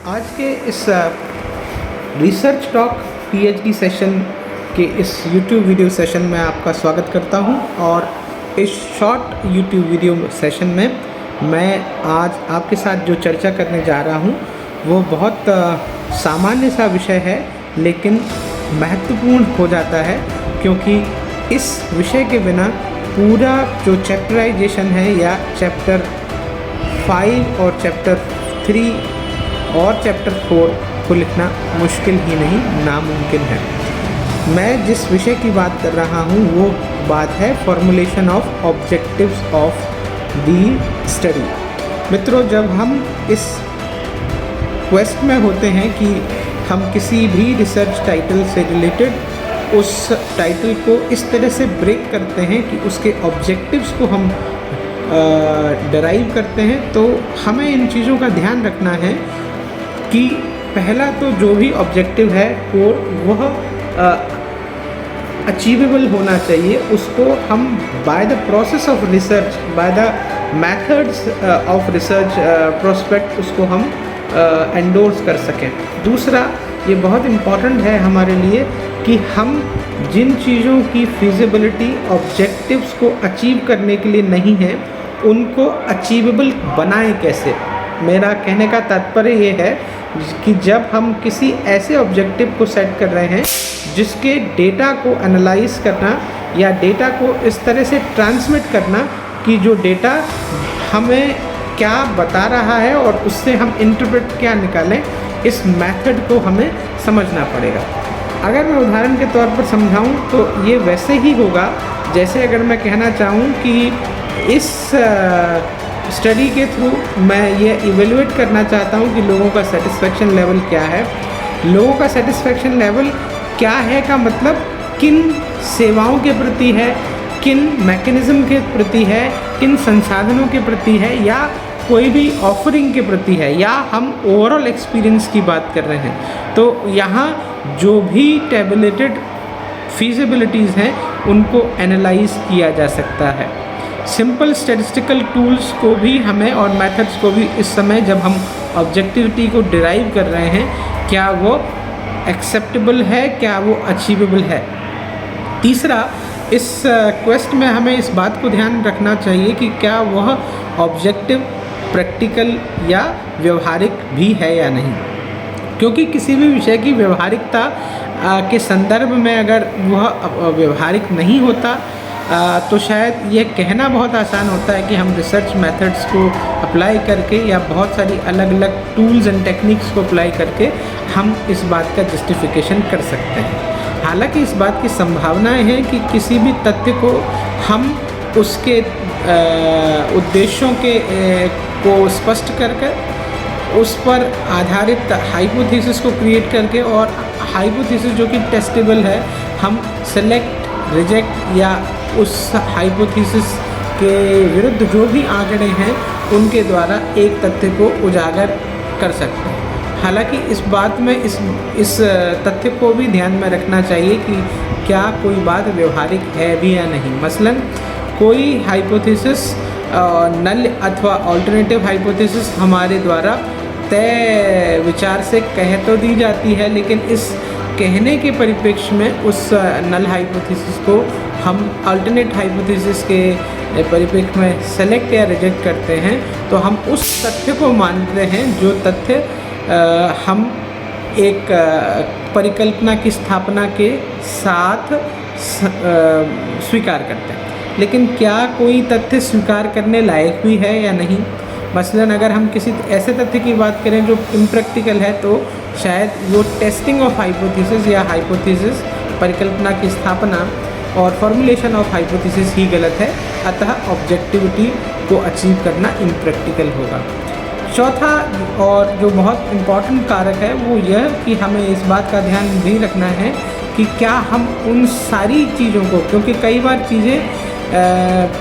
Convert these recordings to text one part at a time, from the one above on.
आज के इस रिसर्च टॉक पीएचडी सेशन के इस यूट्यूब वीडियो सेशन में आपका स्वागत करता हूं। और इस शॉर्ट यूट्यूब वीडियो सेशन में मैं आज आपके साथ जो चर्चा करने जा रहा हूं वो बहुत सामान्य सा विषय है, लेकिन महत्वपूर्ण हो जाता है, क्योंकि इस विषय के बिना पूरा जो चैप्टराइजेशन है या चैप्टर 5 और चैप्टर 3 और चैप्टर 4 को लिखना मुश्किल ही नहीं, नामुमकिन है। मैं जिस विषय की बात कर रहा हूँ वो बात है formulation of objectives of the study. मित्रों, जब हम इस क्वेस्ट में होते हैं कि हम किसी भी रिसर्च टाइटल से रिलेटेड उस टाइटल को इस तरह से ब्रेक करते हैं कि उसके ऑब्जेक्टिव्स को हम डराइव करते हैं, तो हमें इन चीज़ों का ध्यान रखना है कि पहला तो जो भी ऑब्जेक्टिव है वह अचीवेबल होना चाहिए। उसको हम by the process of research, by the methods of research prospect उसको हम एंडोर्स कर सकें। दूसरा, ये बहुत इम्पॉर्टेंट है हमारे लिए कि हम जिन चीज़ों की फिजिबिलिटी ऑब्जेक्टिव्स को अचीव करने के लिए नहीं है, उनको अचीवेबल बनाएं कैसे। मेरा कहने का तात्पर्य ये है कि जब हम किसी ऐसे ऑब्जेक्टिव को सेट कर रहे हैं जिसके डेटा को एनालाइज करना या डेटा को इस तरह से ट्रांसमिट करना कि जो डेटा हमें क्या बता रहा है और उससे हम इंटरप्रेट क्या निकालें, इस मेथड को हमें समझना पड़ेगा। अगर मैं उदाहरण के तौर पर समझाऊं तो ये वैसे ही होगा जैसे अगर मैं कहना चाहूँ कि इस स्टडी के थ्रू मैं ये इवेलुएट करना चाहता हूँ कि लोगों का सेटिस्फेक्शन लेवल क्या है। लोगों का सेटिस्फेक्शन लेवल क्या है का मतलब किन सेवाओं के प्रति है, किन मैकेनिज़्म के प्रति है, किन संसाधनों के प्रति है, या कोई भी ऑफरिंग के प्रति है, या हम ओवरऑल एक्सपीरियंस की बात कर रहे हैं। तो यहाँ जो भी टेबुलेटेड फीजिबिलिटीज़ हैं उनको एनालाइज किया जा सकता है। सिंपल स्टैटिस्टिकल टूल्स को भी हमें और मेथड्स को भी इस समय जब हम ऑब्जेक्टिविटी को डिराइव कर रहे हैं, क्या वो एक्सेप्टेबल है, क्या वो अचीवेबल है। तीसरा, इस क्वेस्ट में हमें इस बात को ध्यान रखना चाहिए कि क्या वह ऑब्जेक्टिव प्रैक्टिकल या व्यवहारिक भी है या नहीं, क्योंकि किसी भी विषय की व्यवहारिकता के संदर्भ में अगर वह व्यवहारिक नहीं होता तो शायद ये कहना बहुत आसान होता है कि हम रिसर्च मेथड्स को अप्लाई करके या बहुत सारी अलग अलग टूल्स एंड टेक्निक्स को अप्लाई करके हम इस बात का जस्टिफिकेशन कर सकते हैं। हालांकि इस बात की संभावनाएं हैं कि किसी भी तथ्य को हम उसके उद्देश्यों को स्पष्ट करके उस पर आधारित हाइपोथेसिस को क्रिएट करके, और हाइपोथेसिस जो कि टेस्टेबल है, हम सेलेक्ट, रिजेक्ट या उस हाइपोथेसिस के विरुद्ध जो भी आंकड़े हैं उनके द्वारा एक तथ्य को उजागर कर सकते हैं। हालांकि इस बात में इस तथ्य को भी ध्यान में रखना चाहिए कि क्या कोई बात व्यवहारिक है भी या नहीं। मसलन कोई हाइपोथेसिस नल अथवा अल्टरनेटिव हाइपोथेसिस हमारे द्वारा तय विचार से कह तो दी जाती है, लेकिन इस कहने के परिप्रेक्ष्य में उस नल हाइपोथेसिस को हम अल्टरनेट हाइपोथेसिस के परिप्रेक्ष्य में सेलेक्ट या रिजेक्ट करते हैं, तो हम उस तथ्य को मानते हैं जो तथ्य हम एक परिकल्पना की स्थापना के साथ स्वीकार करते हैं। लेकिन क्या कोई तथ्य स्वीकार करने लायक भी है या नहीं। मसलन अगर हम किसी ऐसे तथ्य की बात करें जो इम्प्रैक्टिकल है, तो शायद वो टेस्टिंग ऑफ हाइपोथेसिस या हाइपोथेसिस परिकल्पना की स्थापना और फॉर्मुलेशन ऑफ हाइपोथेसिस ही गलत है, अतः ऑब्जेक्टिविटी को अचीव करना इम्प्रैक्टिकल होगा। चौथा और जो बहुत इम्पॉर्टेंट कारक है वो यह कि हमें इस बात का ध्यान भी रखना है कि क्या हम उन सारी चीज़ों को, क्योंकि कई बार चीज़ें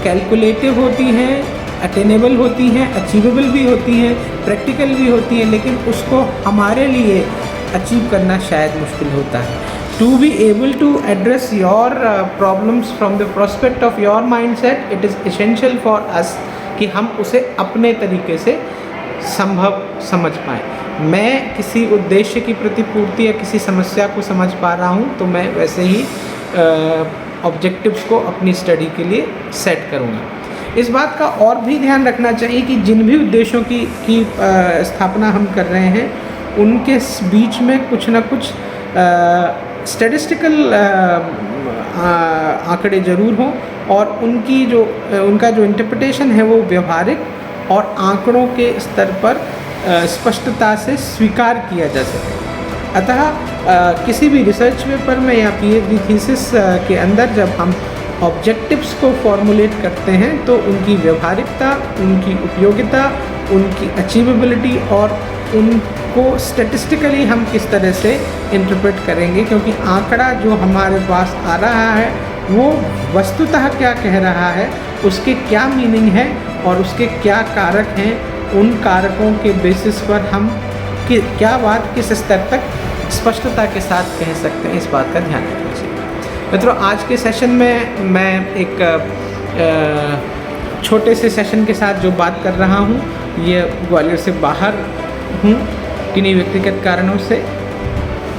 कैलकुलेटिव होती हैं, अटेनेबल होती हैं, अचीवेबल भी होती हैं, प्रैक्टिकल भी होती हैं, लेकिन उसको हमारे लिए अचीव करना शायद मुश्किल होता है। To be able to address your problems from the prospect of your mindset, it is essential for us कि हम उसे अपने तरीके से संभव समझ पाएँ। मैं किसी उद्देश्य की प्रतिपूर्ति या किसी समस्या को समझ पा रहा हूँ तो मैं वैसे ही ऑब्जेक्टिव्स को अपनी स्टडी के लिए सेट करूँगा। इस बात का और भी ध्यान रखना चाहिए कि जिन भी उद्देश्यों की स्थापना हम कर रहे हैं उनके बीच में कुछ ना कुछ स्टैटिस्टिकल आंकड़े ज़रूर हों और उनका जो इंटरप्रिटेशन है वो व्यवहारिक और आंकड़ों के स्तर पर स्पष्टता से स्वीकार किया जा सके। अतः किसी भी रिसर्च पेपर में या पीएचडी थीसिस के अंदर जब हम ऑब्जेक्टिव्स को फॉर्मुलेट करते हैं तो उनकी व्यवहारिकता, उनकी उपयोगिता, उनकी अचीवेबिलिटी और उनको स्टैटिस्टिकली हम किस तरह से इंटरप्रेट करेंगे, क्योंकि आंकड़ा जो हमारे पास आ रहा है वो वस्तुतः क्या कह रहा है, उसके क्या मीनिंग है और उसके क्या कारक हैं, उन कारकों के बेसिस पर हम क्या बात किस स्तर तक स्पष्टता के साथ कह सकते हैं, इस बात का ध्यान रखना चाहिए। मित्रों, आज के सेशन में मैं एक छोटे से सेशन के साथ जो बात कर रहा हूँ ये ग्वालियर से बाहर हूँ, किन्हीं व्यक्तिगत कारणों से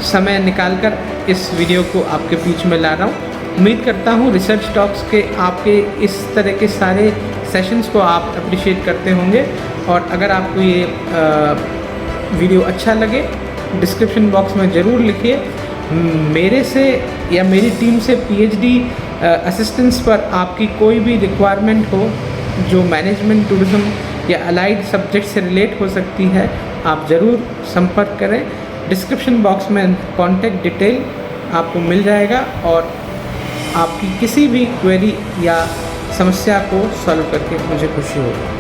समय निकालकर इस वीडियो को आपके बीच में ला रहा हूँ। उम्मीद करता हूँ रिसर्च टॉक्स के आपके इस तरह के सारे सेशंस को आप अप्रिशिएट करते होंगे और अगर आपको ये वीडियो अच्छा लगे डिस्क्रिप्शन बॉक्स में ज़रूर लिखिए। मेरे से या मेरी टीम से पीएचडी असिस्टेंट्स पर आपकी कोई भी रिक्वायरमेंट हो जो मैनेजमेंट, टूरिज़्म या अलाइड सब्जेक्ट से रिलेट हो सकती है, आप ज़रूर संपर्क करें। डिस्क्रिप्शन बॉक्स में कॉन्टैक्ट डिटेल आपको मिल जाएगा और आपकी किसी भी क्वेरी या समस्या को सॉल्व करके मुझे खुशी होगी।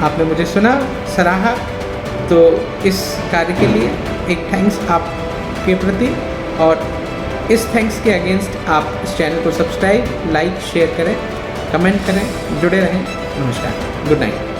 आपने मुझे सुना, सराहा, तो इस कार्य के लिए एक थैंक्स आपके प्रति और इस थैंक्स के अगेंस्ट आप इस चैनल को सब्सक्राइब, लाइक, शेयर करें, कमेंट करें, जुड़े रहें। नमस्कार, गुड नाइट।